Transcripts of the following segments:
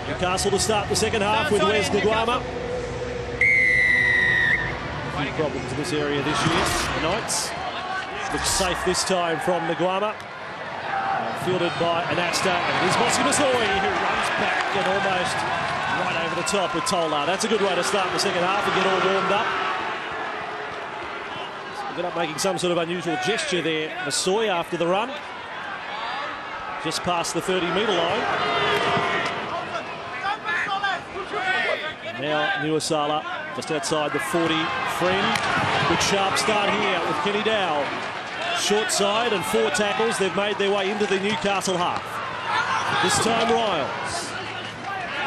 Newcastle to start the second half with Wes Nguama. A few problems in this area this year. The Knights looks safe this time from Nguama. Fielded by Anasta, and here's Moski-Masoi, who runs back and almost right over the top with Tolar. That's a good way to start the second half and get all warmed up. So ended up making some sort of unusual gesture there, Masoi, after the run. Just past the 30-metre line. Now Nuasala just outside the 40. Friend, good sharp start here with Kenny Dow. Short side and 4 tackles. They've made their way into the Newcastle half. This time Riles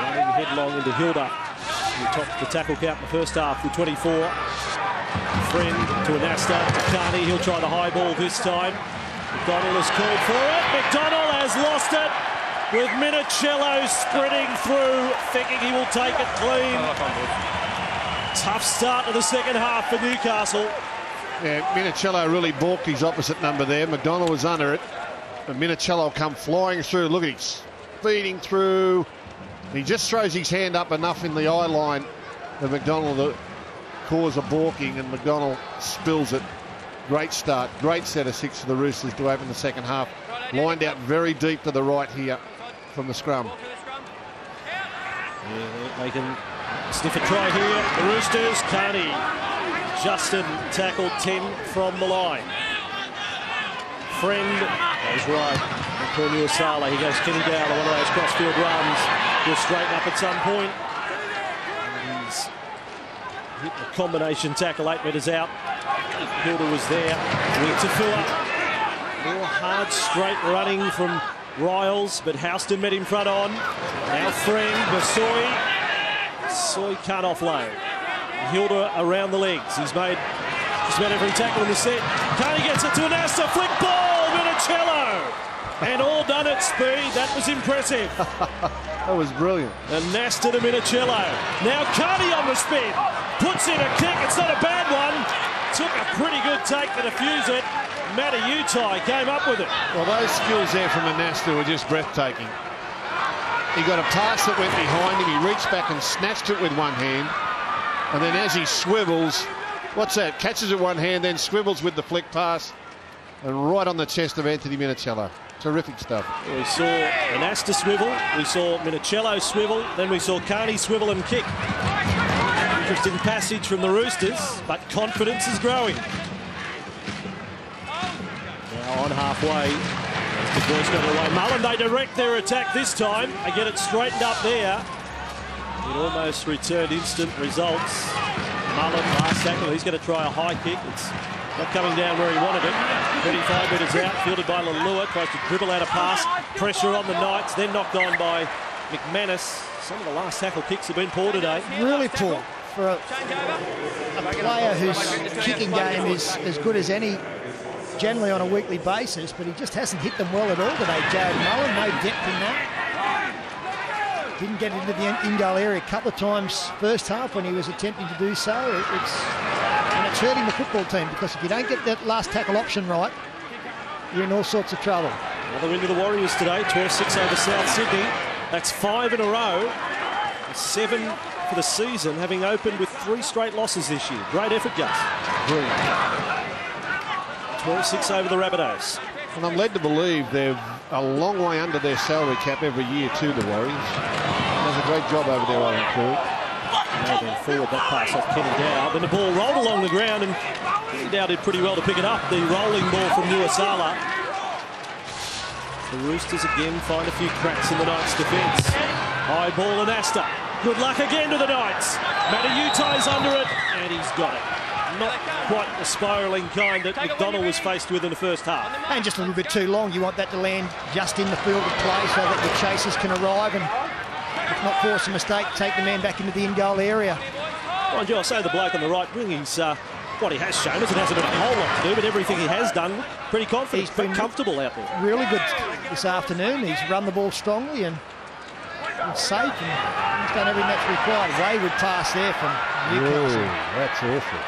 running headlong into Hilda, who topped the tackle count in the first half with 24. Friend to Anasta, to Carney. He'll try the high ball this time. McDonald has called for it. McDonald has lost it with Minichello sprinting through, thinking he will take it clean. Tough start to the second half for Newcastle. Yeah, Minichello really balked his opposite number there. McDonald was under it. But Minichello come flying through. Look at him speeding through. He just throws his hand up enough in the eye line for McDonald to cause a balking, and McDonald spills it. Great start. Great set of 6 for the Roosters to open the second half. Lined out very deep to the right here from the scrum. Yeah, they can sniff a try here. The Roosters, Carney. Justin tackled 10 from the line. Friend goes right. For Nuasala, he goes Kenny Dow, one of those crossfield runs. He'll straighten up at some point. And he's hit the combination tackle 8 metres out. Hilda was there. Tafua. More hard straight running from Riles, but Houston met him front on. Now Friend, Masoi. Soy can't offload. Hilda around the legs. He's made just about every tackle in the set. Carney gets it to Anasta. Flick ball, Minichello. And all done at speed. That was impressive. That was brilliant. Anasta to Minichello. Now Carney on the spin. Puts in a kick. It's not a bad one. Took a pretty good take to defuse it. Matty Utai came up with it. Well, those skills there from Anasta were just breathtaking. He got a pass that went behind him. He reached back and snatched it with one hand. And then as he swivels, what's that? Catches it one hand, then swivels with the flick pass. And right on the chest of Anthony Minichello. Terrific stuff. We saw Anasta swivel, we saw Minichello swivel, then we saw Carney swivel and kick. Interesting passage from the Roosters, but confidence is growing. Now on halfway, as the boys got away. Mullen, they direct their attack this time. They get it straightened up there. It almost returned instant results. Mullen, last tackle, he's going to try a high kick. It's not coming down where he wanted it. 35 metres out, fielded by Lalua, tries to dribble out a pass. Pressure on the Knights, then knocked on by McManus. Some of the last tackle kicks have been poor today. Really poor for a player whose kicking game is as good as any, generally on a weekly basis, but he just hasn't hit them well at all today. Jared Mullen, no depth in that. Didn't get into the in-goal area a couple of times first half when he was attempting to do so. And it's hurting the football team, because if you don't get that last tackle option right, you're in all sorts of trouble. Another win to the Warriors today, 12-6 over South Sydney. That's 5 in a row. 7 for the season, having opened with 3 straight losses this year. Great effort, Gus. Brilliant. 12-6 over the Rabbitohs. And I'm led to believe they're a long way under their salary cap every year too, the Warriors. Does a great job over there, Owen Crew. Now then forward, that pass off Kenny Dow. Then the ball rolled along the ground, and Kenny Dow did pretty well to pick it up. The rolling ball from Nuasala. The Roosters again find a few cracks in the Knights' defence. High ball and Asta. Good luck again to the Knights. Matty Utai's under it, and he's got it. Not quite the spiralling kind that McDonald was faced with in the first half. And just a little bit too long. You want that to land just in the field of play so that the chasers can arrive and, if not force a mistake, take the man back into the in-goal area. Mind you, I'll say the bloke on the right wing, he's what he has shown us. It hasn't been a whole lot to do, but everything he has done, pretty confident. He's been comfortable out there. Really good this afternoon. He's run the ball strongly and safe, and he's done every match required. Wayward pass there from Newcastle. Ooh, that's awful.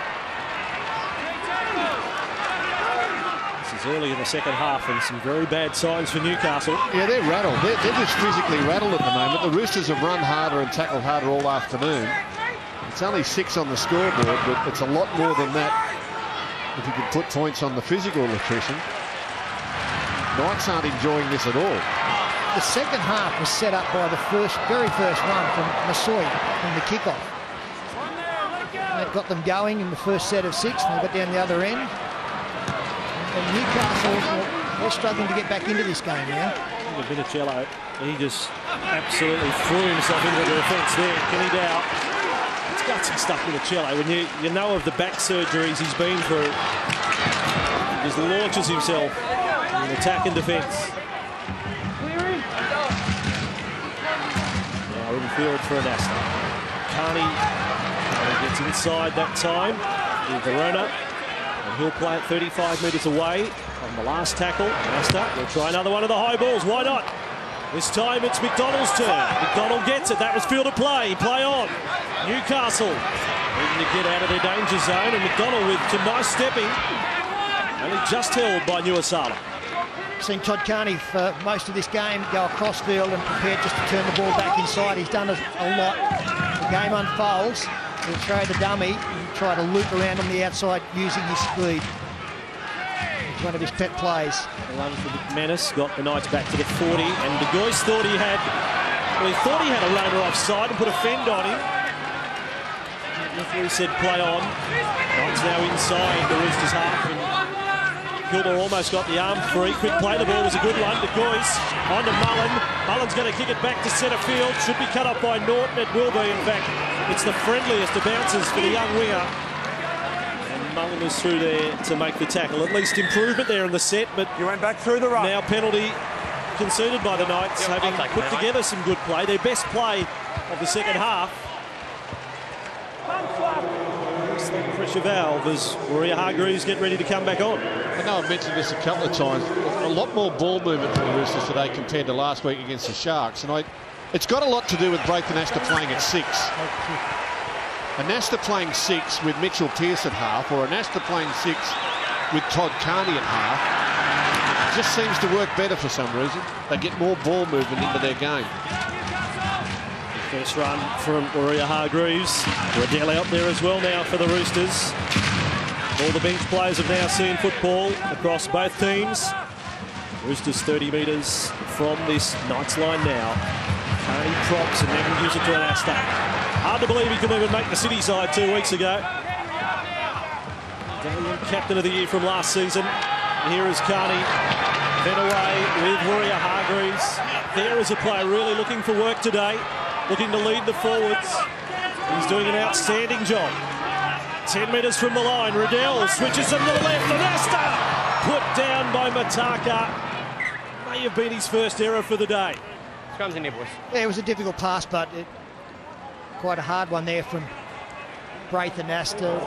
This is was early in the second half, and some very bad signs for Newcastle. Yeah, they're rattled. They're just physically rattled at the moment. The Roosters have run harder and tackled harder all afternoon. It's only 6 on the scoreboard, but it's a lot more than that if you can put points on the physical attrition. Knights aren't enjoying this at all. The second half was set up by the very first run from Masoi from the kickoff. That got them going in the first set of 6, and they got down the other end. And Newcastle, they're struggling to get back into this game now. Minichello, he just absolutely threw himself into the defence there. Kenny Dow. It's gutsy stuff, Minichello. When you know of the back surgeries he's been through, he just launches himself in attack and defence. Now in field for Anasta. Carney gets inside that time with Verona. And he'll play it 35 metres away on the last tackle. Anasta will try another one of the high balls. Why not? This time it's McDonald's turn. McDonald gets it. That was field of play. Play on. Newcastle needing to get out of their danger zone. And McDonald with some nice stepping. Only just held by Nuasala. Seen Todd Carney for most of this game go across field and prepared just to turn the ball back inside. He's done it a lot. The game unfolds. He'll throw the dummy and try to loop around on the outside using his speed. It's one of his pet plays. The one for McManus got the Knights back to the 40, and De Gois thought he had a runner offside and put a fend on him. The referee said play on. Knights now inside the Roosters half, and Kilmer almost got the arm free. Quick play, the ball was a good one. De Gois on to Mullen. Mullen's going to kick it back to centre field. Should be cut off by Norton. It will be, in fact. It's the friendliest of bounces for the young winger. And Mullen is through there to make the tackle. At least improvement there in the set, but you went back through the right. Now penalty conceded by the Knights, having put together some good play. Their best play of the second half. Pressure valve as Maria Hargreaves get ready to come back on. I know I've mentioned this a couple of times. A lot more ball movement for the Roosters today compared to last week against the Sharks. And it's got a lot to do with Braithen Astor playing at 6. Anasta playing 6 with Mitchell Pearce at half, or Anasta playing 6 with Todd Carney at half. It just seems to work better for some reason. They get more ball movement into their game. First run from Maria Hargreaves. Riddell out there as well now for the Roosters. All the bench players have now seen football across both teams. Roosters 30 metres from this Knights line now. Carney props and then gives it to Anasta. Hard to believe he could even make the City side 2 weeks ago. Dalian, captain of the year from last season. Here is Carney. Then away with Maria Hargreaves. There is a player really looking for work today. Looking to lead the forwards. He's doing an outstanding job. 10 metres from the line. Riddell switches them to the left. Anasta put down by Mataka. May have been his first error for the day. Scrums in there, boys. Yeah, it was a difficult pass, but quite a hard one there from Braithen Astor.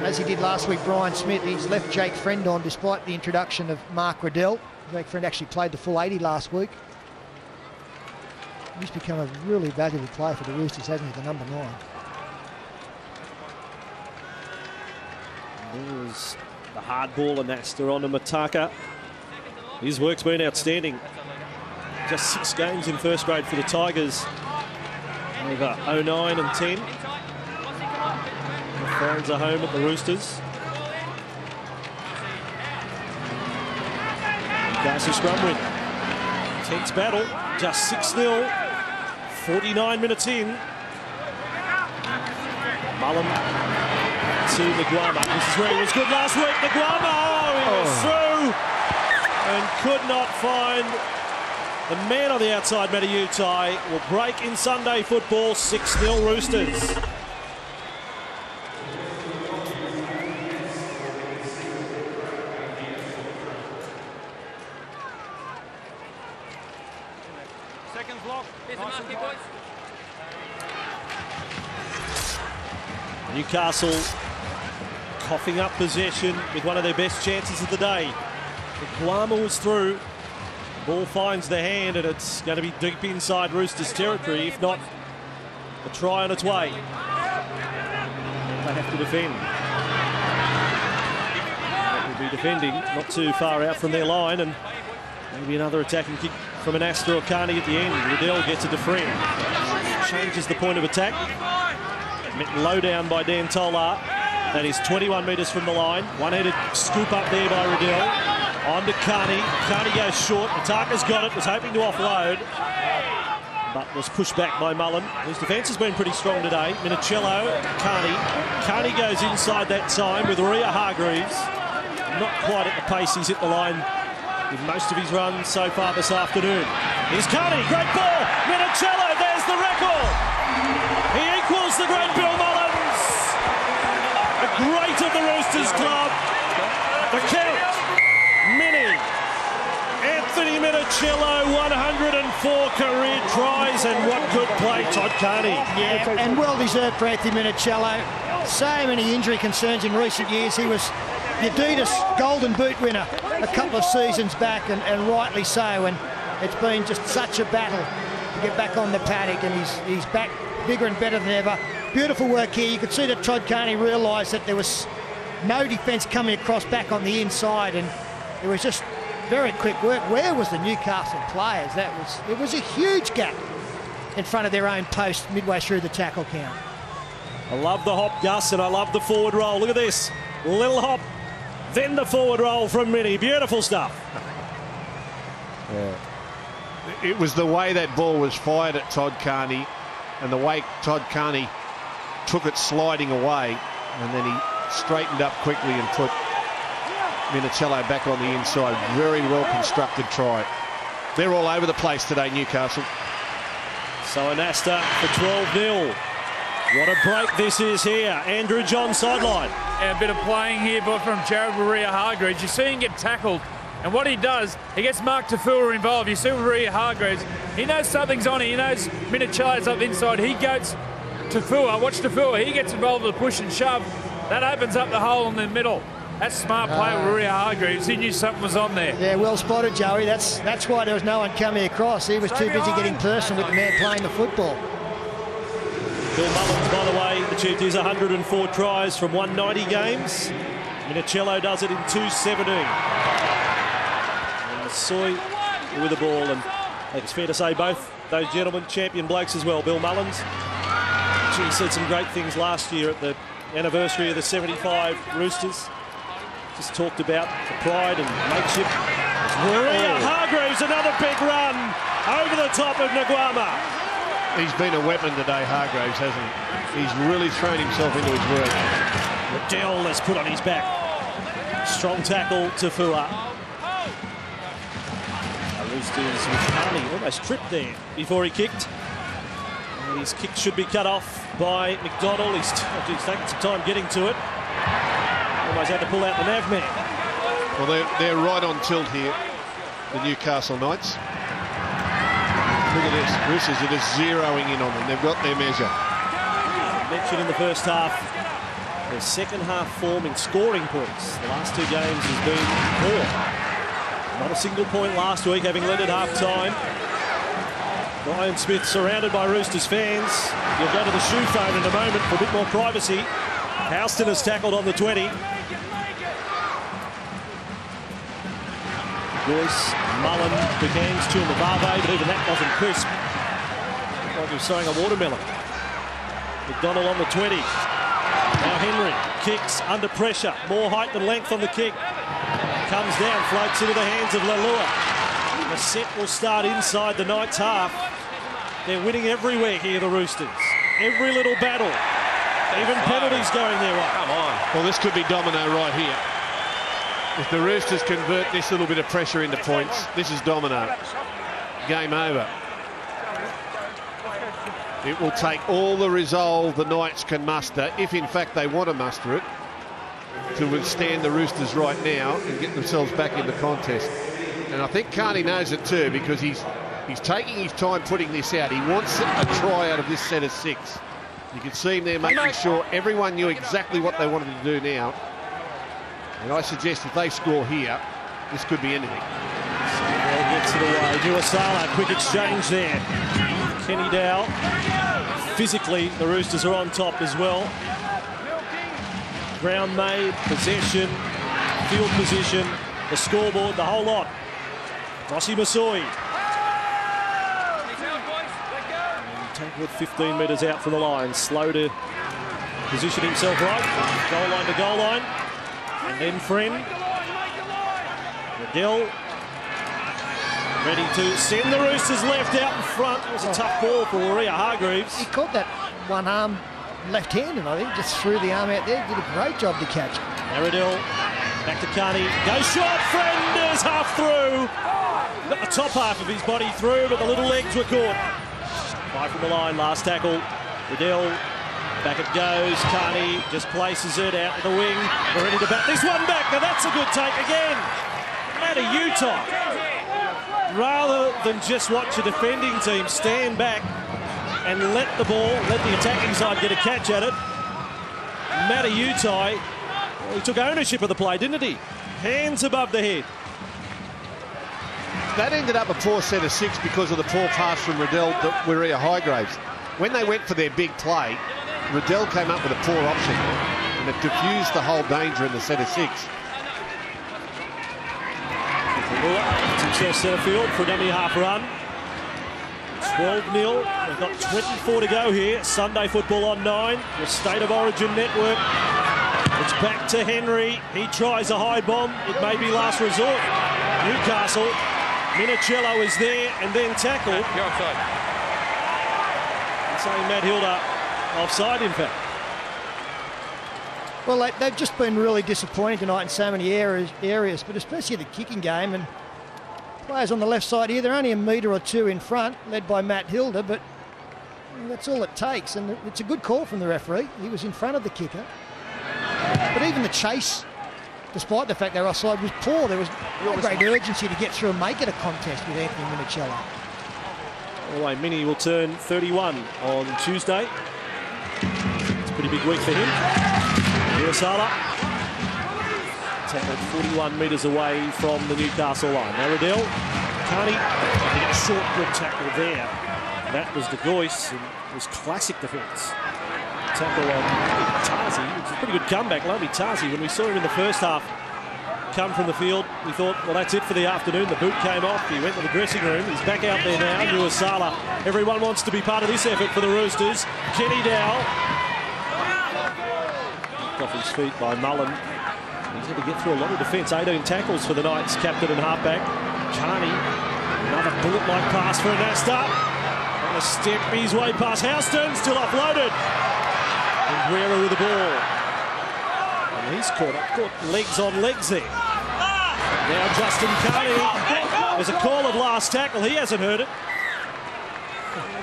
As he did last week, Brian Smith, he's left Jake Friend on despite the introduction of Mark Riddell. Jake Friend actually played the full 80 last week. He's become a really valuable player for the Roosters, hasn't he, the number 9. There's the hard ball and Astor on to Mataka. His work's been outstanding. Just 6 games in first grade for the Tigers. Over 09 and 10. The Foreigners are home at the Roosters. Newcastle scrum win. Tense battle, just 6-0. 49 minutes in. Mullen to Naguama. This is where he was good last week. Naguama, he was through and could not find the man on the outside. Matautai will break in Sunday football. 6-0 Roosters. Second block. Here's the nasty boys. Newcastle coughing up possession with one of their best chances of the day. Guama was through. Ball finds the hand and it's going to be deep inside Roosters territory, if not a try on its way. They have to defend. That will be defending, not too far out from their line, and maybe another attacking kick from an Astor or Carney at the end. Riddell gets a defend. Changes the point of attack. Met low down by Dan Tolar. That is 21 metres from the line. One-headed scoop up there by Riddell. On to Carney. Carney goes short. Ataka's got it. Was hoping to offload, but was pushed back by Mullen. His defence has been pretty strong today. Minichello, Carney. Carney goes inside that time with Rhea Hargreaves. Not quite at the pace he's hit the line with most of his runs so far this afternoon. Here's Carney. Great ball. Minichello. There's the record. He equals the great Bill Mullins. The great of the Roosters club. The count. Mini. Anthony Minichello, 104 career tries, and what good play, Todd Carney. Yeah, and well deserved for Anthony Minichello. So many injury concerns in recent years. He was the Adidas Golden Boot winner a couple of seasons back, and rightly so. And it's been just such a battle to get back on the paddock, and he's back bigger and better than ever. Beautiful work here. You could see that Todd Carney realised that there was no defence coming across back on the inside, and it was just very quick work. Where was the Newcastle players? It was a huge gap in front of their own post midway through the tackle count. I love the hop, Gus, and I love the forward roll. Look at this. Little hop, then the forward roll from Mini. Beautiful stuff. Yeah. It was the way that ball was fired at Todd Carney, and the way Todd Carney took it sliding away, and then he straightened up quickly and put Minichello back on the inside. Very well constructed try. They're all over the place today, Newcastle. So an Astor for 12-0. What a break this is here. Andrew John sideline. And a bit of playing here but from Jared Hargreaves. You see him get tackled, and what he does, he gets Mark Tafua involved. You see Hargreaves, he knows something's on. He knows Minichello's up inside. He goes Tafua. Watch Tafua. He gets involved with a push and shove. That opens up the hole in the middle. That's smart play with Rhea Hargreaves. He knew something was on there. Yeah, well spotted, Joey. That's why there was no one coming across. He was too busy getting personal with the man playing the football. Bill Mullins, by the way, achieved his 104 tries from 190 games. Minichello does it in 217. And Soy with the ball, and I think it's fair to say both those gentlemen champion blokes as well. Bill Mullins, he said some great things last year at the anniversary of the 75 Roosters. Just talked about the pride and mateship. Rhea Hargreaves, another big run over the top of Nguama. He's been a weapon today, Hargreaves, hasn't he? He's really thrown himself into his work. Riddell has put on his back. Strong tackle to Fua. Roosters with Carney almost tripped there before he kicked. And his kick should be cut off by McDonald. He's taking some time getting to it. Almost had to pull out the nav man. Well, they're right on tilt here, the Newcastle Knights. Look at this. Roosters are just zeroing in on them. They've got their measure. Mentioned in the first half, their second half form in scoring points. The last two games has been poor. Not a single point last week, having led at half time. Ryan Smith surrounded by Roosters fans. You'll go to the shoe phone in a moment for a bit more privacy. Houston has tackled on the 20. Joyce, Mullen, Buchan's chewing the barbe, but even that wasn't crisp. Like he was throwing a watermelon. McDonald on the 20. Now Henry kicks under pressure. More height than length on the kick. Comes down, floats into the hands of Lalua. The set will start inside the Knights' half. They're winning everywhere here, the Roosters. Every little battle. Even penalties going their way. Come on. Well, this could be domino right here. If the Roosters convert this little bit of pressure into points, this is domino. Game over. It will take all the resolve the Knights can muster, if in fact they want to muster it, to withstand the Roosters right now and get themselves back in the contest. And I think Carney knows it too, because he's taking his time putting this out. He wants a try out of this set of 6. You can see him there making sure everyone knew exactly what they wanted to do now. And I suggest if they score here, this could be anything. Well, gets it away. Nuasala, quick exchange there. Kenny Dow. Physically, the Roosters are on top as well. Ground made, possession, field position, the scoreboard, the whole lot. Rossi Masoi. Tackled 15 metres out from the line. Slow to position himself right. Goal line to goal line. And then Friend. Riddell ready to send the Roosters left out in front. It was a tough ball for Maria Hargreaves. He caught that one arm left-handed, I think, just threw the arm out there. Did a great job to catch it. Riddell back to Carney. Go shot. Friend is half through. Got the top half of his body through, but the little legs were caught. High from the line, last tackle. Riddell, back it goes. Carney just places it out to the wing. We're ready to bat this one back. Now that's a good take again. Matt Utah. Rather than just watch a defending team stand back and let the attacking side get a catch at it, Matt Utah, he took ownership of the play, didn't he? Hands above the head. That ended up a poor set of 6 because of the poor pass from Riddell to Maria Hargreaves. When they went for their big play, Riddell came up with a poor option and it diffused the whole danger in the set of 6. Himself centre field for a dummy half run. 12-0. They've got 24 to go here. Sunday football on 9. The State of Origin network. It's back to Henry. He tries a high bomb. It may be last resort. Newcastle. Minichello is there and then tackled. You're offside. I'm saying Matt Hilda offside, in fact. Well, they've just been really disappointing tonight in so many areas, but especially the kicking game. And players on the left side here, they're only a metre or two in front, led by Matt Hilda, but that's all it takes. And it's a good call from the referee. He was in front of the kicker. But even the chase, despite the fact they're offside, was poor. There was no great urgency to get through and make it a contest with Anthony Minichello. Anyway, Mini will turn 31 on Tuesday. It's a pretty big week for him. Urasala tackled 41 metres away from the Newcastle line. Now Riddell, Carney, a short good tackle there. That was De Goyce, and it was classic defence. Tackle on Tazi, which is a pretty good comeback. Lovely Tazi. When we saw him in the first half come from the field, we thought, well, that's it for the afternoon. The boot came off. He went to the dressing room. He's back out there now. Urasala. Everyone wants to be part of this effort for the Roosters. Kenny Dow. Off his feet by Mullen. He's going to get through a lot of defence. 18 tackles for the Knights, captain and halfback. Carney, another bullet-like pass for Anasta. On a step his way past Houston, still offloaded. And Guerra with the ball. And he's caught legs on legs there. Now Justin Carney. There's a call of last tackle. He hasn't heard it.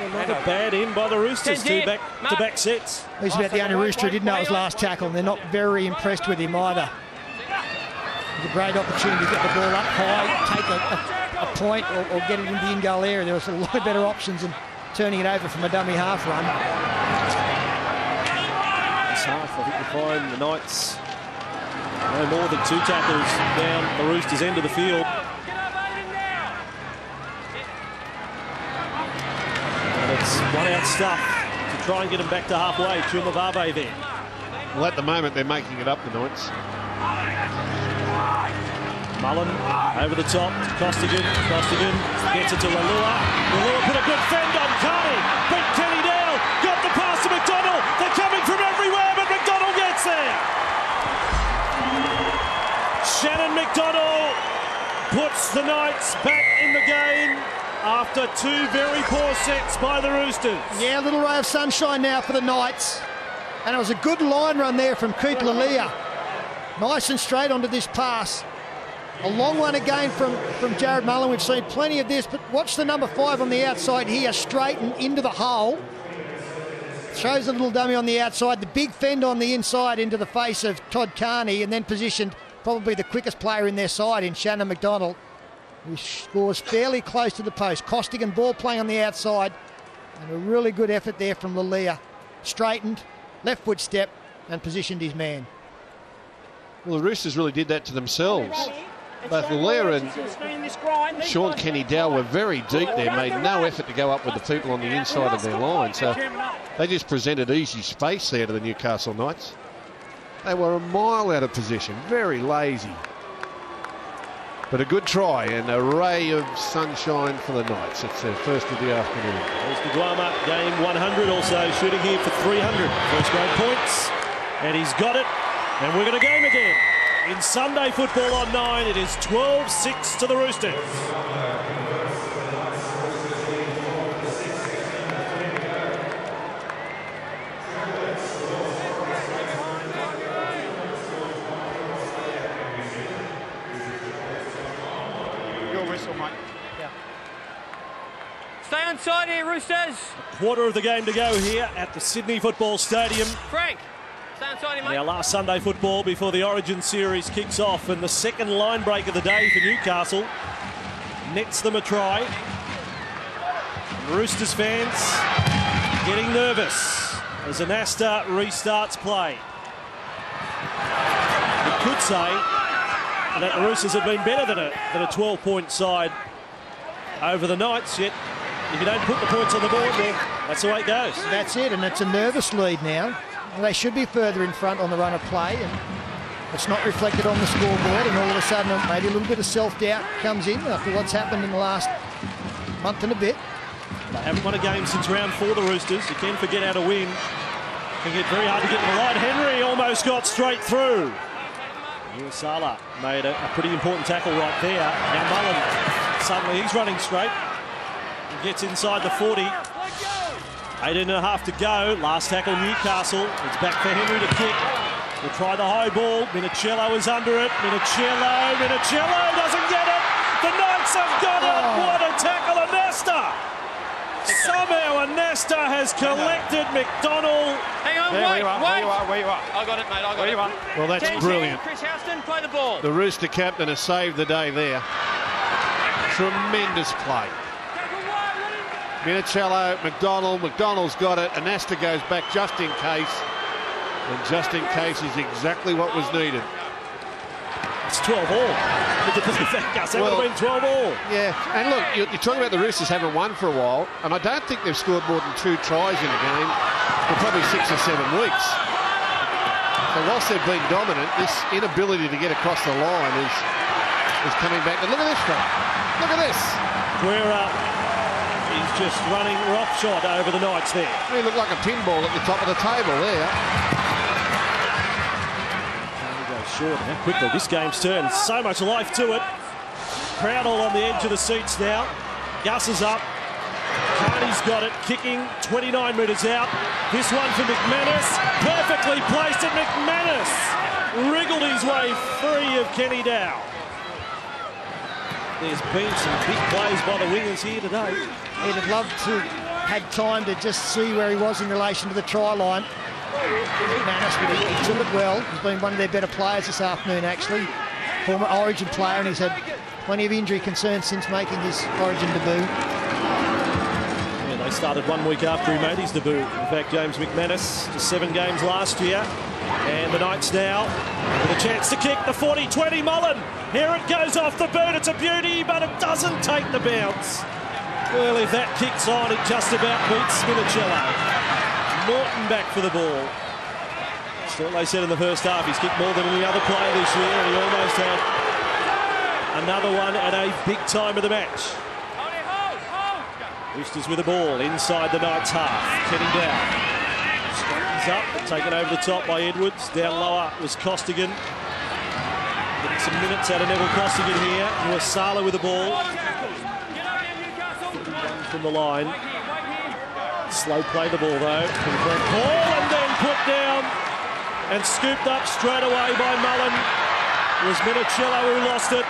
Another bad in by the Roosters, two back-to-back sets. He's about the only Rooster who didn't know it was last tackle, and they're not very impressed with him either. It was a great opportunity to get the ball up high, take a point, or get it into the in-goal area. There was a lot of better options than turning it over from a dummy half run. This half, I think you'll find the Knights no more than 2 tackles down the Roosters' end of the field. It's one-out stuff to try and get them back to halfway. Chumavave there. Well, at the moment, they're making it up, the Knights. Mullen over the top to Costigan. Costigan gets it to Lalua. Lalua put a good fend on Carney. Beat Kenny down. Got the pass to McDonald. They're coming from everywhere, but McDonald gets there. Shannon McDonald puts the Knights back in the game after 2 very poor sets by the Roosters. Yeah, a little ray of sunshine now for the Knights. And it was a good line run there from Keith Lalia. Nice and straight onto this pass. A long one again from Jared Mullen. We've seen plenty of this, but watch the number 5 on the outside here, straight and into the hole. Shows a little dummy on the outside. The big fend on the inside into the face of Todd Carney, and then positioned probably the quickest player in their side in Shannon McDonald, who scores fairly close to the post. Costigan ball playing on the outside, and a really good effort there from Lalia. Straightened, left foot step, and positioned his man. Well, the Roosters really did that to themselves. Both Lalia and Sean Kenny Dow were very deep there, made no effort to go up with the people on the inside of their line. So they just presented easy space there to the Newcastle Knights. They were a mile out of position, very lazy. But a good try and a ray of sunshine for the Knights. It's their first of the afternoon. There's the Guama, game 100, also shooting here for 300 first grade points. And he's got it, and we're going to game again. In Sunday football on 9, it is 12-6 to the Roosters. Stay on side here, Roosters. A quarter of the game to go here at the Sydney Football Stadium. Frank, stay on side here, mate. Our last Sunday football before the Origin series kicks off, and the second line break of the day for Newcastle nets them a try. Roosters fans getting nervous as Anasta restarts play. You could say that the Roosters have been better than a 12-point side over the Knights, yet if you don't put the points on the board, well, that's the way it goes. That's it, and it's a nervous lead now. They should be further in front on the run of play, and it's not reflected on the scoreboard, and all of a sudden maybe a little bit of self-doubt comes in after what's happened in the last month and a bit. They haven't won a game since round 4, the Roosters. You can forget how to win. It can get very hard to get in the line. Henry almost got straight through. Sala made a pretty important tackle right there. Now Mullen, suddenly he's running straight. He gets inside the 40. 18 and a half to go. Last tackle, Newcastle. It's back for Henry to kick. We'll try the high ball. Minichello is under it. Minichello doesn't get it. The Knights have got it. What a tackle, Anasta. Somehow Anasta has collected McDonald. Hang on, wait. Where you are. I got it, mate. I got it. Well, that's 10, brilliant. Chris Houston, play the ball. The Rooster captain has saved the day there. Tremendous play. Minichello, McDonald's got it. Anasta goes back just in case. And just in case is exactly what was needed. It's 12 all. That would have been 12 all. Yeah, and look, you're talking about the Roosters haven't won for a while, and I don't think they've scored more than 2 tries in a game for probably 6 or 7 weeks. So whilst they've been dominant, this inability to get across the line is coming back. And look at this one. Look at this. He's just running roughshod over the Knights there. He looked like a pinball at the top of the table there. Short. How quickly this game's turned. So much life to it. Crowd all on the edge of the seats now. Gus is up. Carney's got it. Kicking 29 metres out. This one for McManus. Perfectly placed at McManus. Wriggled his way free of Kenny Dow. There's been some big plays by the wingers here today. He'd have loved to had time to just see where he was in relation to the try line. McManus, but he took it well. He's been one of their better players this afternoon, actually. Former Origin player, and he's had plenty of injury concerns since making his Origin debut. Yeah, they started 1 week after he made his debut. In fact, James McManus, just 7 games last year. And the Knights now with a chance to kick the 40-20. Mullen. Here it goes off the boot. It's a beauty, but it doesn't take the bounce. Well, if that kicks on, it just about beats Minichello. Norton back for the ball. Still, they said in the first half, he's kicked more than any other player this year, and he almost had another one at a big time of the match. Roosters with the ball inside the Knights half. Kenny Dow. Straightens up, taken over the top by Edwards. Down lower was Costigan. Getting some minutes out of Neville Costigan here. Nuasala with the ball. From the line. Slow play the ball though. Ball and then put down and scooped up straight away by Mullen. It was Minichello who lost it.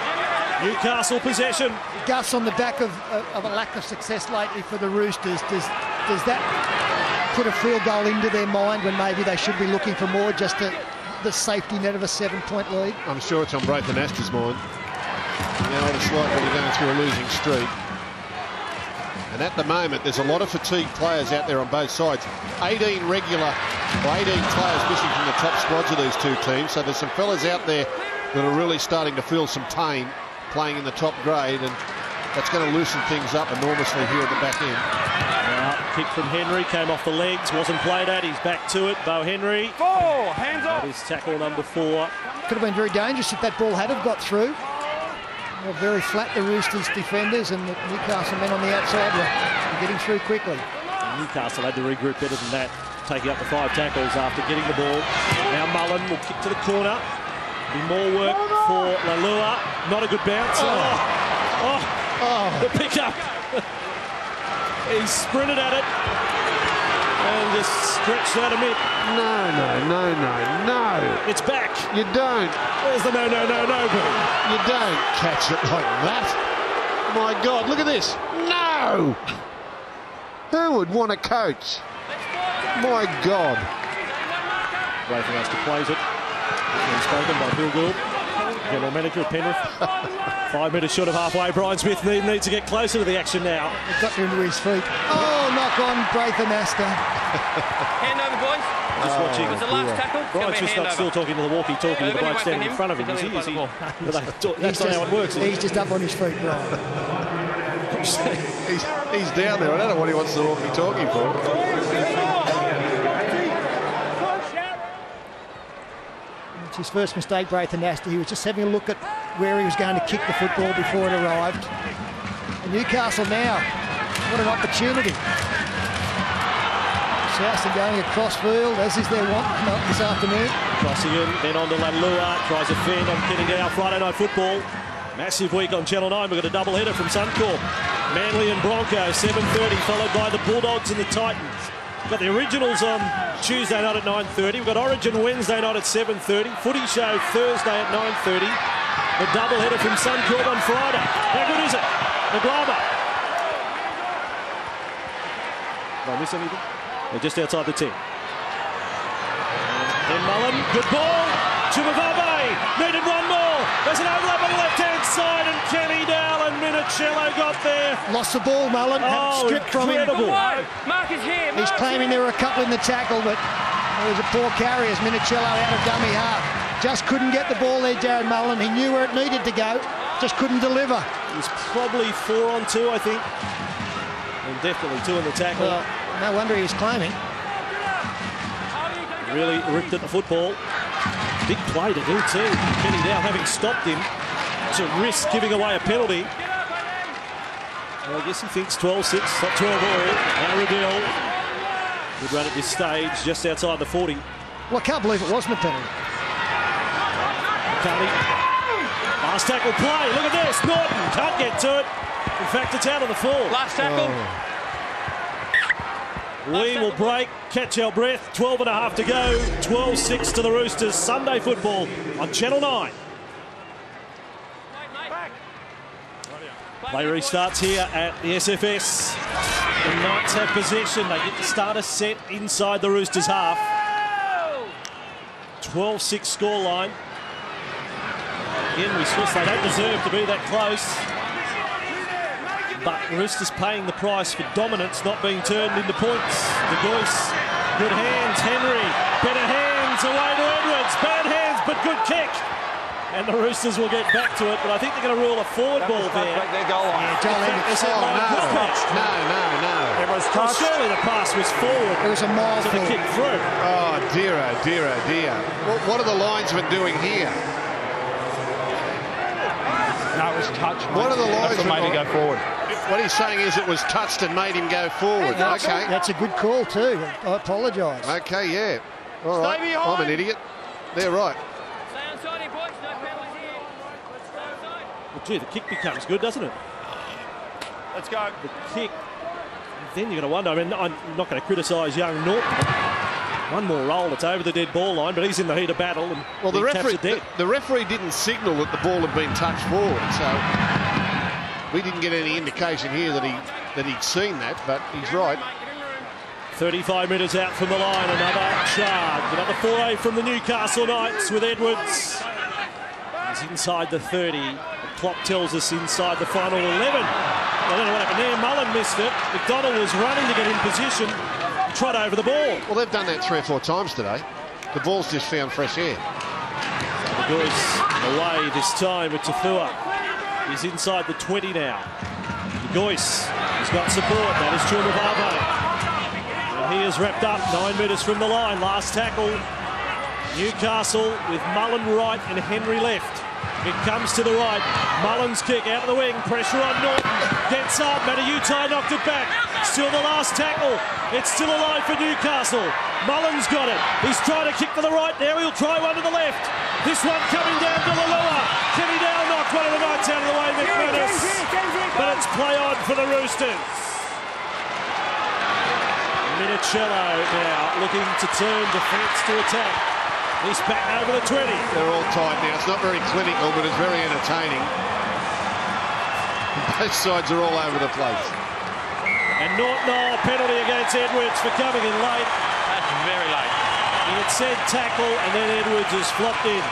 Newcastle possession. Gus, on the back of a lack of success lately for the Roosters, does that put a field goal into their mind when maybe they should be looking for more, just the safety net of a 7-point lead? I'm sure it's on Braithen Asta's mind. You know what it's like when you're going through a losing streak. And at the moment, there's a lot of fatigued players out there on both sides. 18 regular, or 18 players missing from the top squads of these two teams. So there's some fellas out there that are really starting to feel some pain playing in the top grade, and that's going to loosen things up enormously here at the back end. Kick from Henry, came off the legs, wasn't played at, he's back to it. Bo Henry. 4, hands up. That is tackle number 4. Could have been very dangerous if that ball had have got through. They're very flat, the Roosters defenders, and the Newcastle men on the outside were getting through quickly. Newcastle had to regroup better than that, taking up the 5 tackles after getting the ball. Now Mullen will kick to the corner. Be more work for Lalua. Not a good bounce. The pickup. He sprinted at it and just stretched out a bit. No. It's back. You don't. There's the no, ball. You don't catch it like that. My God, look at this. No! Who would want to coach? My God. Braithwaite has to plays it. Spoken by Bill Gould, General Manager at Penrith. 5 metres short of halfway. Brian Smith needs to get closer to the action now. He got into his feet. Oh, knock on Braithwaite. Hand over, boys. Just watching. Was the last tackle? Brian Smith's not still talking to the walkie-talkie to the bloke standing in front of him. Is he? That's not how it works. He's just up on his feet, Brian. He's down there. I don't know what he wants the walkie-talkie for. It's his first mistake, Braithwaite. He was just having a look at where he was going to kick the football before it arrived. And Newcastle now, what an opportunity. Southampton going across field, as is their want this afternoon. Crossing in, then on to Lalua, tries a fend on Kenningow. Friday Night Football. Massive week on Channel 9. We've got a double header from Suncorp. Manly and Broncos, 7:30, followed by the Bulldogs and the Titans. We've got the Originals on Tuesday night at 9:30. We've got Origin Wednesday night at 7:30. Footy Show Thursday at 9:30. The double header from Suncorp on Friday. How good is it? The Glover. Did I miss anything? They're just outside the 10. Then Mullen, good ball. Chumavave needed one more. There's an overlap on the left-hand side, and Kenny Dowell and Minichello got there. Lost the ball, Mullen. Stripped from him. Mark is here. He's claiming there were a couple in the tackle, but there was a poor carry as Minichello out of dummy half. Just couldn't get the ball there, Jared Mullen. He knew where it needed to go, just couldn't deliver. It was probably 4 on 2, I think. And definitely 2 in the tackle. Well, no wonder he was claiming. Really ripped at the football. Big play to do too. Kenny Dowell having stopped him to risk giving away a penalty. Well, I guess he thinks 12-6, not 12 all. Now Riddell. Good run at this stage, just outside the 40. Well, I can't believe it wasn't a penalty. Carney. Last tackle play. Look at this. Norton can't get to it. In fact, it's out of the full. Last tackle. We will break, catch our breath. 12.5 to go. 12-6 to the Roosters. Sunday football on Channel 9. Play restarts here at the SFS. The Knights have possession. They get the starter set inside the Roosters half. 12-6 scoreline. Again, we stress they don't deserve to be that close. But Roosters paying the price for dominance, not being turned into points. De Gois, good hands. Henry, better hands, away to Edwards. Bad hands, but good kick. And the Roosters will get back to it, but I think they're going to rule a forward ball there. Yeah, Joel Edwards. No. It was touched. Well, surely the pass was forward. It was a mile to the kick through. Oh, dear. What are the linesmen doing here? No, it was touched. What are the linesmen made him go forward? What he's saying is it was touched and made him go forward. Okay. That's a good call too. I apologise. Okay, yeah. All right. I'm an idiot. They're right. Stay inside here, boys. No penalties here. Let's go inside. Well, gee, the kick becomes good, doesn't it? Let's go. The kick. Then you're going to wonder. I mean, I'm not going to criticise young Norton. One more roll, it's over the dead ball line, but he's in the heat of battle. And well, the referee didn't signal that the ball had been touched forward, so we didn't get any indication here that he'd seen that. But he's right. 35 metres out from the line, another charge, another foray from the Newcastle Knights with Edwards. He's inside the 30. The clock tells us inside the final 11. I don't know what happened there. Mullen missed it. McDonald was running to get in position. Trot over the ball. Well, they've done that 3 or 4 times today. The ball's just found fresh air. The boys away this time with Tafua. He's inside the 20 now. The Gois has got support. That is Chumavave. And he is wrapped up 9 metres from the line. Last tackle. Newcastle with Mullen right and Henry left. It comes to the right. Mullen's kick out of the wing. Pressure on Norton. Gets up. Matautai knocked it back. Still the last tackle. It's still alive for Newcastle. Mullen's got it. He's trying to kick to the right now. He'll try one to the left. This one coming down to Lalua. Kenny Dow knocked one of the Knights out of the way. McManus. But it's play on for the Roosters. Minichello now looking to turn defence to attack. He's back over the 20. They're all tight now. It's not very clinical, but it's very entertaining. Both sides are all over the place. And Norton, penalty against Edwards for coming in late. That's very late. He had said tackle, and then Edwards has flopped in.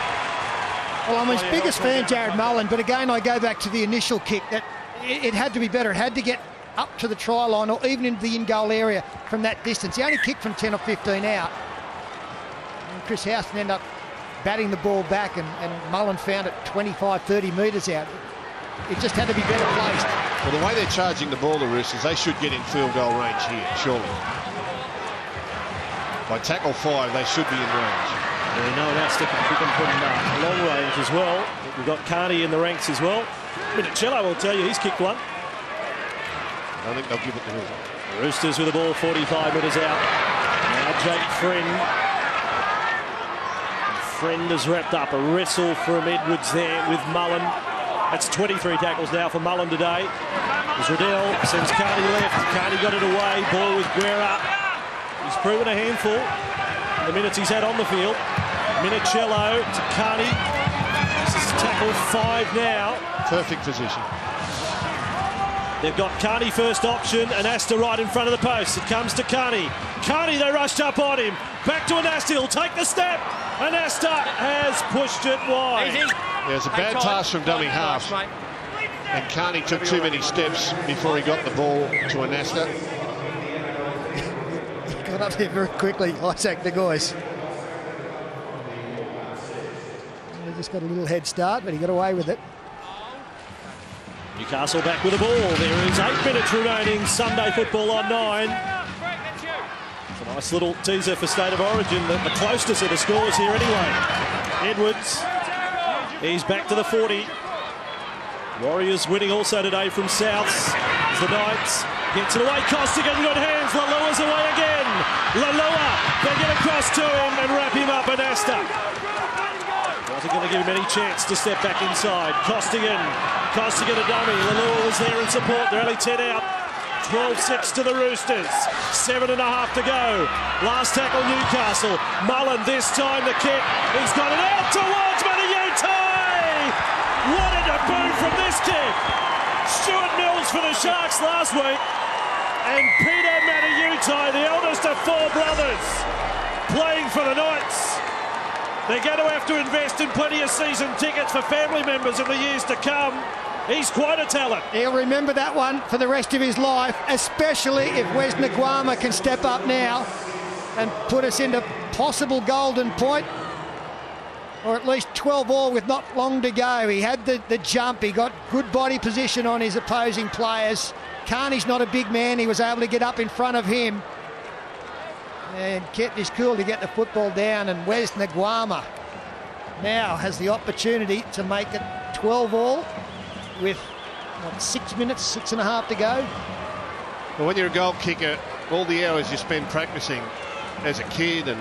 Well, I'm his biggest fan, Jared Mullen, but again, I go back to the initial kick. That it had to be better. It had to get up to the try line or even into the in-goal area from that distance. He only kicked from 10 or 15 out. And Chris Houston ended up batting the ball back, and Mullen found it 25, 30 metres out. It just had to be better placed. Well, the way they're charging the ball, the Roosters, they should get in field goal range here, surely. By tackle 5, they should be in range. We know now we can put him long range as well. We've got Carney in the ranks as well. Minichello will tell you he's kicked one. I think they'll give it to him. The Roosters with the ball 45 metres out. Now Jake Friend. Friend has wrapped up a wrestle from Edwards there with Mullen. That's 23 tackles now for Mullen today. As Riddell sends Carney left. Carney got it away. Ball with Guerra. He's proven a handful in the minutes he's had on the field. Minichello to Carney. This is tackle 5 now. Perfect position. They've got Carney first option and Asta right in front of the post. It comes to Carney. Carney, they rushed up on him. Back to Anasta. He'll take the step. And Asta has pushed it wide. There's a bad pass from dummy half. And Carney took too many steps before he got the ball to Anasta. He got up there very quickly, Isaac de Gois. He just got a little head start, but he got away with it. Newcastle back with the ball. There is 8 minutes remaining. Sunday football on 9. It's a nice little teaser for State of Origin. The closest of the scores here anyway. Edwards. He's back to the 40. Warriors winning also today from Souths. As the Knights gets it away. Costigan, good hands. Lalua's away again. Lalua. They get across to him and wrap him up and Asta. Wasn't going to give him any chance to step back inside. Costigan a dummy. Lalua was there in support. They're only 10 out. 12-6 to the Roosters. 7.5 to go. Last tackle Newcastle. Mullen this time the kick. He's got it out towards Matautai. What a debut from this kick. Stuart Mills for the Sharks last week. And Peter Matautai, the eldest of 4 brothers, playing for the Knights. They're going to have to invest in plenty of season tickets for family members in the years to come. He's quite a talent. He'll remember that one for the rest of his life, especially if Wes Nguama can step up now and put us into possible golden point, or at least 12 all with not long to go. He had the jump. He got good body position on his opposing players. Carney's not a big man. He was able to get up in front of him and kept his cool to get the football down. And Wes Nguama now has the opportunity to make it 12 all with 6 minutes, 6.5 to go. Well, when you're a goal kicker, all the hours you spend practicing as a kid and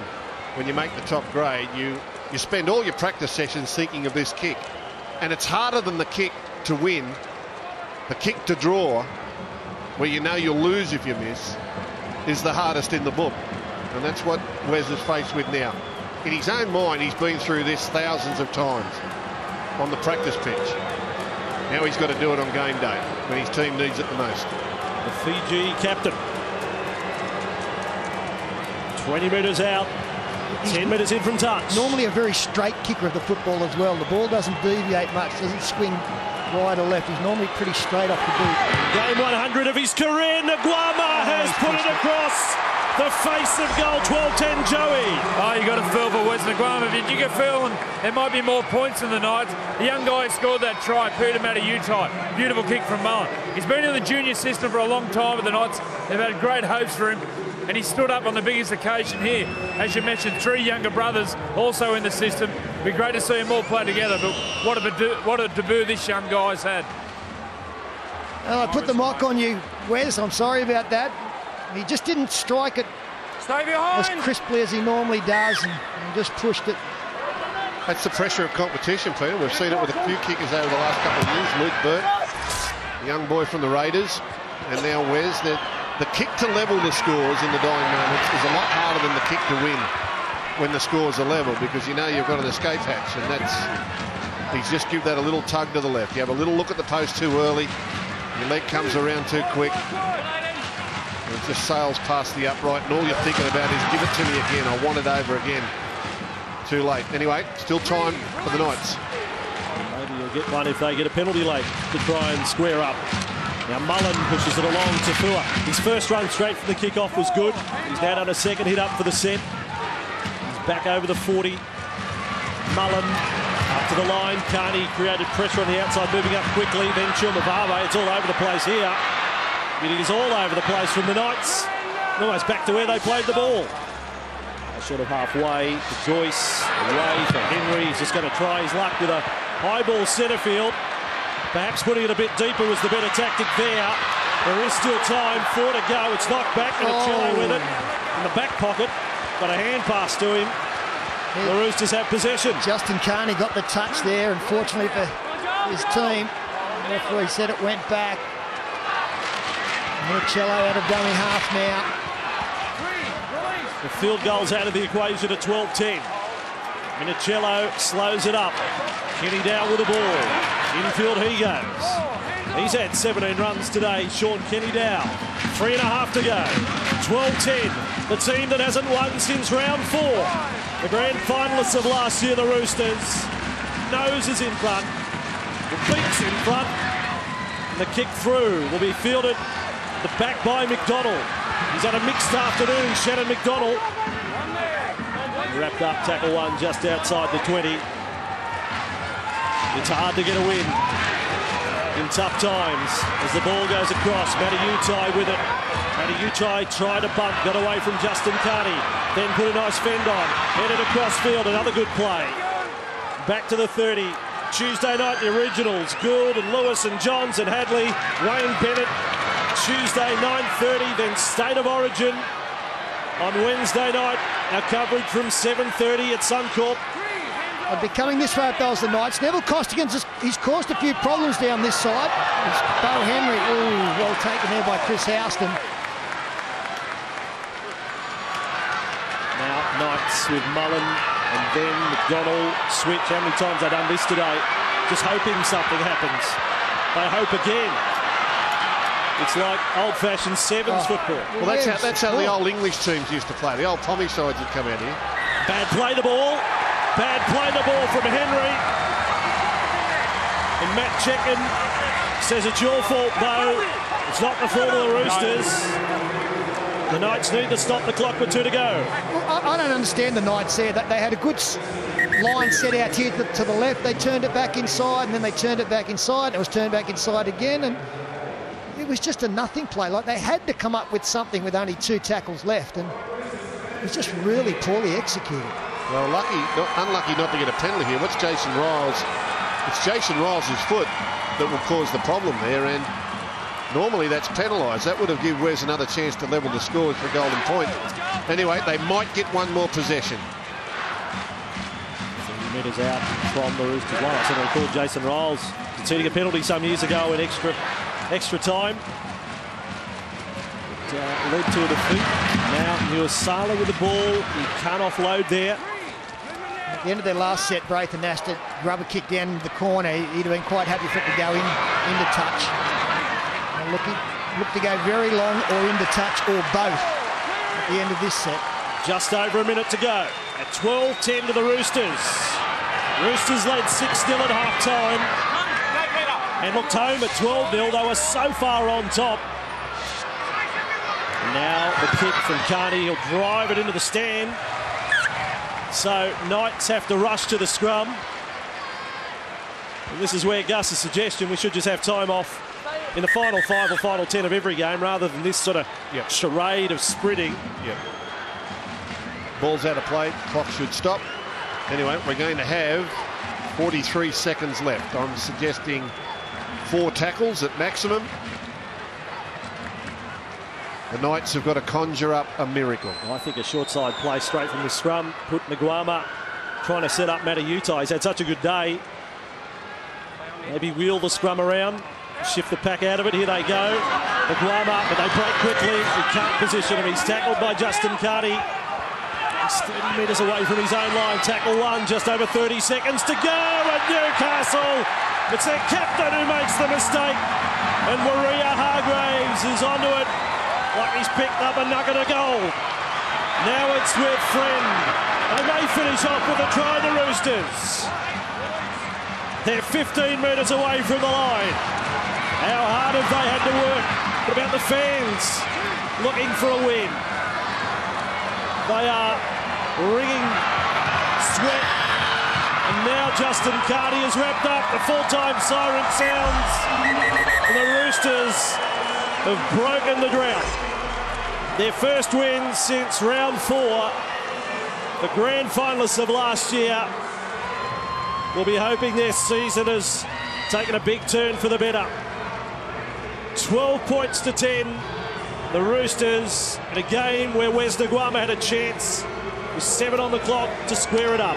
when you make the top grade, you spend all your practice sessions thinking of this kick. And it's harder than the kick to win. The kick to draw, where you know you'll lose if you miss, is the hardest in the book. And that's what Wes is faced with now. In his own mind, he's been through this thousands of times on the practice pitch. Now he's got to do it on game day when his team needs it the most. The Fiji captain. 20 metres out. 10 metres in from touch. Normally a very straight kicker of the football as well. The ball doesn't deviate much, doesn't swing right or left. He's normally pretty straight off the boot. Game 100 of his career. Nguama has put it across the face of goal. 12-10 Joey. Oh, you got to feel for Wes Nguama. If you get feeling there might be more points than the Knights. The young guy who scored that try, Peter Matautai. Beautiful kick from Mullen. He's been in the junior system for a long time with the Knights. They've had great hopes for him. And he stood up on the biggest occasion here. As you mentioned, 3 younger brothers also in the system. It'd be great to see them all play together, but what a debut this young guy's had. I put the mock on you, Wes. I'm sorry about that. He just didn't strike it Stay behind. as crisply as he normally does and just pushed it. That's the pressure of competition, Peter. We've seen it with a few kickers over the last couple of years. Luke Burt, the young boy from the Raiders, and now Wes. The kick to level the scores in the dying moments is a lot harder than the kick to win when the scores are level, because you know you've got an escape hatch, and he's just give that a little tug to the left. You have a little look at the post too early, your leg comes around too quick, and it just sails past the upright, and all you're thinking about is give it to me again, I want it over again. Too late. Anyway, still time for the Knights. Maybe you'll get one if they get a penalty late to try and square up. Now Mullen pushes it along to Fua. His first run straight from the kick-off was good. He's now done a second hit up for the set. He's back over the 40. Mullen up to the line. Carney created pressure on the outside, moving up quickly. Then Chumavave. It's all over the place here. It is all over the place from the Knights. Almost back to where they played the ball. Sort of halfway to Joyce, away for Henry. He's just going to try his luck with a high ball centre field. Perhaps putting it a bit deeper was the better tactic there. There is still time, 4 to go. It's knocked back, Minichello with it in the back pocket. Got a hand pass to him. The Roosters have possession. Justin Carney got the touch there, unfortunately for his team. The referee said it went back. Minichello out of dummy half now. The field goal's out of the equation at 12-10. Minichello slows it up. Kenny Dow with the ball. Infield he goes. He's had 17 runs today, Sean Kenny Dow. 3.5 to go. 12-10. The team that hasn't won since round 4. The grand finalists of last year, the Roosters. Nose is in front. The beak's in front. And the kick through will be fielded the back by McDonald. He's had a mixed afternoon, Shannon McDonald. Wrapped up tackle one just outside the 20. It's hard to get a win in tough times as the ball goes across. Matty Utai with it. Matty Utai tried to bump, got away from Justin Carney, then put a nice fend on. Headed across field, another good play. Back to the 30. Tuesday night, the originals, Gould and Lewis and Johns and Hadley, Wayne Bennett. Tuesday 9:30, then State of Origin on Wednesday night. Our coverage from 7:30 at Suncorp. I'd be coming this way if that was the Knights. Neville Costigan's he's caused a few problems down this side. It's Bo Henry, ooh, well taken there by Chris Houston. Now Knights with Mullen and then McDonald switch. How many times they've done this today? Just hoping something happens. They hope again. It's like old-fashioned sevens football. Well, that's how the old English teams used to play. The old Tommy sides would come out here. Bad play the ball. Bad play the ball from Henry. And Matt Checken says it's your fault, Bo. It's not the fault of the Roosters. The Knights need to stop the clock with 2 to go. Well, I don't understand the Knights there. They had a good line set out here to the left. They turned it back inside, and then they turned it back inside. It was turned back inside again, and it was just a nothing play. Like, they had to come up with something with only 2 tackles left, and it was just really poorly executed. Well, unlucky not to get a penalty here. What's Jason Riles? It's Jason Riles' foot that will cause the problem there, and normally that's penalised. That would have given Wes another chance to level the scores for Golden Point. Anyway, they might get one more possession. 30 metres out from the Roosters line. So they called Jason Riles conceding a penalty some years ago in extra time. It led to a defeat. Now Nuasala with the ball. He can't offload there. At the end of their last set, Braithen Nash did rubber kick down into the corner. He'd have been quite happy for it to go into touch. And look to go very long or into touch or both at the end of this set. Just over a minute to go. At 12-10 to the Roosters. Roosters led 6-0 at half-time. And looked home at 12-0. They were so far on top. Now the kick from Carney. He'll drive it into the stand. So Knights have to rush to the scrum. And this is where Gus's suggestion we should just have time off in the final 5 or final 10 of every game rather than this sort of charade of sprinting. Ball's out of play. Clock should stop. Anyway, we're going to have 43 seconds left. I'm suggesting 4 tackles at maximum. The Knights have got to conjure up a miracle. Well, I think a short side play straight from the scrum. Put Nguama trying to set up Matayuta. He's had such a good day. Maybe wheel the scrum around. Shift the pack out of it. Here they go. Nguama, but they break quickly. He can't position him. He's tackled by Justin Carty. He's 30 metres away from his own line. Tackle 1, just over 30 seconds to go at Newcastle. It's their captain who makes the mistake. And Waria Hargraves is onto it like he's picked up a nugget of gold. Now it's with Friend. They may finish off with a try, the Roosters. They're 15 metres away from the line. How hard have they had to work? What about the fans looking for a win? They are wringing sweat. And now Justin Carty is wrapped up. The full-time siren sounds. And the Roosters have broken the drought. Their first win since round 4. The grand finalists of last year will be hoping their season has taken a big turn for the better. 12 points to 10. The Roosters in a game where Wes Nguama had a chance with 7 on the clock to square it up.